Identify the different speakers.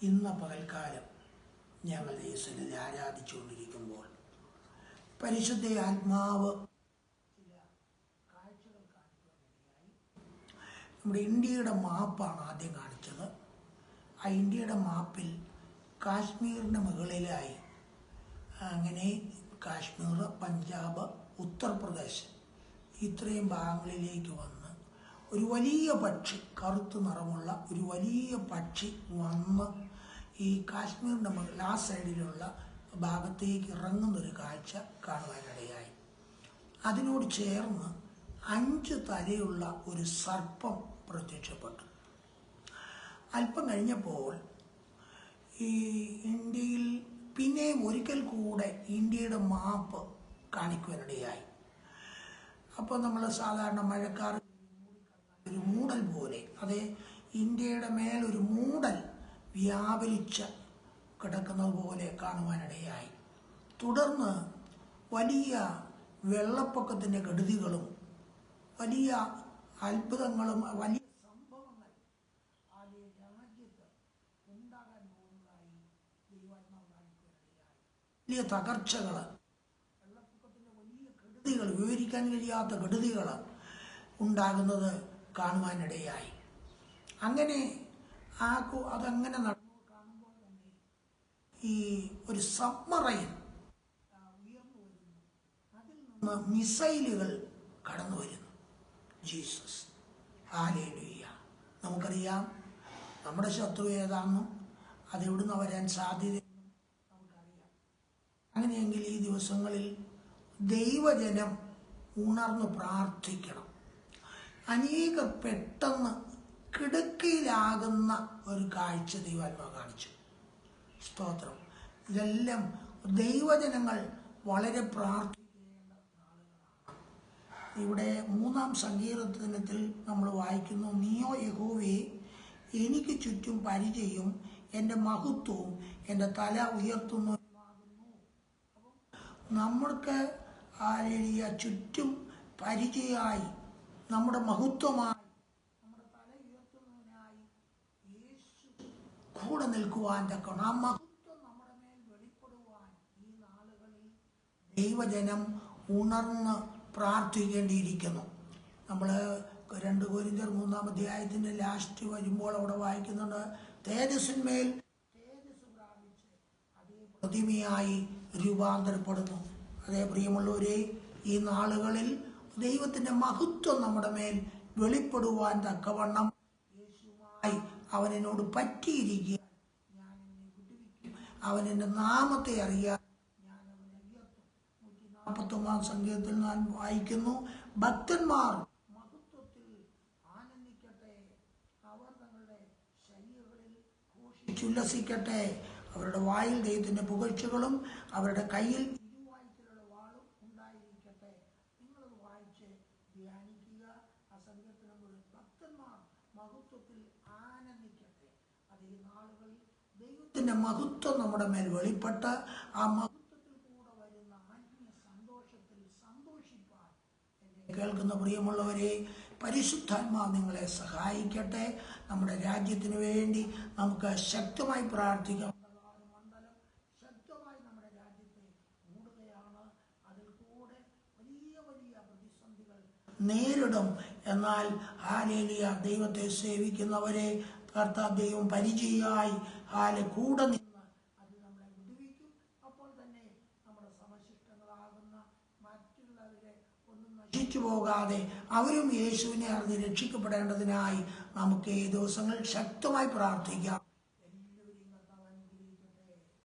Speaker 1: ഇന്ന് പകൽക്കാലം ഞങ്ങൾ യേശുവിനെ ആരാധിച്ചുകൊണ്ടിരിക്കുമ്പോൾ പരിശുദ്ധ ആത്മാവ് ചില കാഴ്ചകൾ കാണിക്കാനിടയായി. നമ്മുടെ ഇന്ത്യയുടെ മാപ്പാണ് ആദ്യം കാണിച്ചത്. ആ ഇന്ത്യയുടെ മാപ്പിൽ കാശ്മീരിൻ്റെ മുകളിലായി അങ്ങനെ കാശ്മീർ, പഞ്ചാബ്, ഉത്തർപ്രദേശ് ഇത്രയും ഭാഗങ്ങളിലേക്ക് വന്ന് ഒരു വലിയ പക്ഷി, കറുത്ത നിറമുള്ള ഒരു വലിയ പക്ഷി വന്ന് ഈ കാശ്മീരിൻ്റെ മുകളിൽ ആ സൈഡിലുള്ള ഭാഗത്തേക്ക് ഇറങ്ങുന്നൊരു കാഴ്ച കാണുവാനിടയായി. അതിനോട് ചേർന്ന് 5 തലയുള്ള ഒരു സർപ്പം പ്രത്യക്ഷപ്പെട്ടു. അല്പം കഴിഞ്ഞപ്പോൾ ഈ ഇന്ത്യയിൽ പിന്നെയും ഒരിക്കൽ കൂടെ ഇന്ത്യയുടെ മാപ്പ് കാണിക്കുവാനിടയായി. അപ്പോൾ നമ്മൾ സാധാരണ മഴക്കാർ ഒരു മൂടൽ പോലെ, അതെ, ഇന്ത്യയുടെ മേലൊരു മൂടൽ വ്യാപരിച്ച് കിടക്കുന്നത് പോലെ കാണുവാനിടയായി. തുടർന്ന് വലിയ വെള്ളപ്പൊക്കത്തിൻ്റെ കെടുതികളും വലിയ അത്ഭുതങ്ങളും വലിയ സംഭവങ്ങൾ ആ രാജ്യത്ത് ഉണ്ടാകാൻ പോകുന്നതായി ദൈവാത്മാവ് കാണിക്കുവാനിടയായി. വലിയ തകർച്ചകൾ, വെള്ളപ്പൊക്കത്തിൻ്റെ വലിയ കെടുതികൾ, വിവരിക്കാൻ കഴിയാത്ത കെടുതികൾ ഉണ്ടാകുന്നത് കാണുവാനിടയായി. അങ്ങനെ അതങ്ങനെ നടന്നു കാണുമ്പോൾ തന്നെ ഈ ഒരു സബ്മറൈൻ ഉയർന്നു വരുന്നു. അതിൽ നിന്ന് മിസൈലുകൾ കടന്നു വരുന്നു. Jesus, hallelujah. നമുക്കറിയാം നമ്മുടെ ശത്രു ഏതാണെന്നും അതെവിടുന്ന് വരാൻ സാധ്യതയെന്നും നമുക്കറിയാം. അങ്ങനെയെങ്കിൽ ഈ ദിവസങ്ങളിൽ ദൈവജനം ഉണർന്ന് പ്രാർത്ഥിക്കണം. അനേകർ പെട്ടെന്ന് കിടക്കയിലാകുന്ന ഒരു കാഴ്ച ദൈവാത്മാവ് കാണിച്ചു. സ്തോത്രം. ഇതെല്ലാം ദൈവജനങ്ങൾ വളരെ പ്രാർത്ഥിക്കേണ്ട നാളുകളാണ്. ഇവിടെ 3-ാം സങ്കീർത്തനത്തിൽ നമ്മൾ വായിക്കുന്നു, നീയോ യഹോവേ എനിക്ക് ചുറ്റും പരിചയും എൻ്റെ മഹത്വവും എൻ്റെ തല ഉയർത്തുന്നതുമാകുന്നു. നമ്മൾക്ക് ചുറ്റും പരിചയമായി, നമ്മുടെ മഹത്വമായി, നമ്മുടെ തല ഉയർത്തുന്നതിനായി യേശു കൂടെ നിൽക്കുവാൻ തക്കണം. ആ മഹത്വം നമ്മുടെ മേൽ വെളിപ്പെടുവാൻ ഈ നാളുകളിൽ ദൈവജനം ഉണർന്ന് പ്രാർത്ഥിക്കേണ്ടിയിരിക്കുന്നു. നമ്മൾ 2 കൊരിന്ത്യർ 3-ാം അധ്യായത്തിൻ്റെ ലാസ്റ്റ് വരുമ്പോൾ അവിടെ വായിക്കുന്നുണ്ട്, തേജസ്സിന്മേൽ തേജസ് പ്രാപിച്ച് അതേ പ്രതിമയായി രൂപാന്തരപ്പെടുന്നു. അതേ പ്രിയമുള്ളവരെ, ഈ നാളുകളിൽ ദൈവത്തിൻ്റെ മഹത്വം നമ്മുടെ മേൽ വെളിപ്പെടുവാൻ തക്കവണ്ണം യേശുവുമായി അവൻ എന്നോട് പറ്റിയിരിക്കുക, ഞാൻ എന്നെ വിടുവിക്കും, അവൻ എൻ്റെ നാമത്തെ അറിയാൻ ഞാൻ അവനെ ഉയർത്തും. 141-ാം സങ്കീർത്തനത്തിൽ ഞാൻ വായിക്കുന്നു, ഭക്തന്മാർ മഹത്വത്തിൽ ആനന്ദിക്കട്ടെ, അവർ തങ്ങളുടെ ശരീരങ്ങളിൽ ഘോഷിച്ചുല്ലസിക്കട്ടെ, അവരുടെ വായിൽ ദൈവത്തിൻ്റെ പുകഴ്ചകളും അവരുടെ കയ്യിൽ ഇരുവായ്ത്തലുള്ള വാളും ഉണ്ടായിരിക്കട്ടെ. നിങ്ങളത് വായിച്ച് ധ്യാനിക്കുക. ആ സങ്കീർത്തനം മുഴുവൻ ഭക്തന്മാർ മഹത്വത്തിൽ ആനന്ദിക്കട്ടെ. അത് ഈ നാളുകളിൽ ദൈവത്തിൻ്റെ മഹത്വം നമ്മുടെ മേൽ വെളിപ്പെട്ട് ആ മഹത്വത്തിൽ കൂടെ വരുന്ന ആത്മീയ സന്തോഷത്തിൽ സന്തോഷിപ്പാൻ എന്നെ കേൾക്കുന്ന പ്രിയമുള്ളവരെ, പരിശുദ്ധാത്മാവ് നിങ്ങളെ സഹായിക്കട്ടെ. നമ്മുടെ രാജ്യത്തിന് വേണ്ടി നമുക്ക് ശക്തമായി പ്രാർത്ഥിക്കാം. മണ്ഡലം ശക്തമായി നമ്മുടെ രാജ്യത്തെ മൂടുകയാണ്. അതിൽ കൂടെ വലിയ വലിയ പ്രതിസന്ധികൾ നേരിടും. എന്നാൽ ഹല്ലേലൂയ, ദൈവത്തെ സേവിക്കുന്നവരെ കർത്താവ് ദൈവം പരിചയമായി കൂടെ നിന്ന് അത് നമ്മളെ വിടുവിക്കും. അപ്പോൾ തന്നെ നമ്മുടെ സമശിഷ്ടങ്ങളാകുന്ന മറ്റുള്ളവരെ ഒന്നും നശിച്ചു പോകാതെ അവരും യേശുവിനെ അറിഞ്ഞ് രക്ഷിക്കപ്പെടേണ്ടതിനായി നമുക്ക് ഈ ദിവസങ്ങൾ ശക്തമായി പ്രാർത്ഥിക്കാം.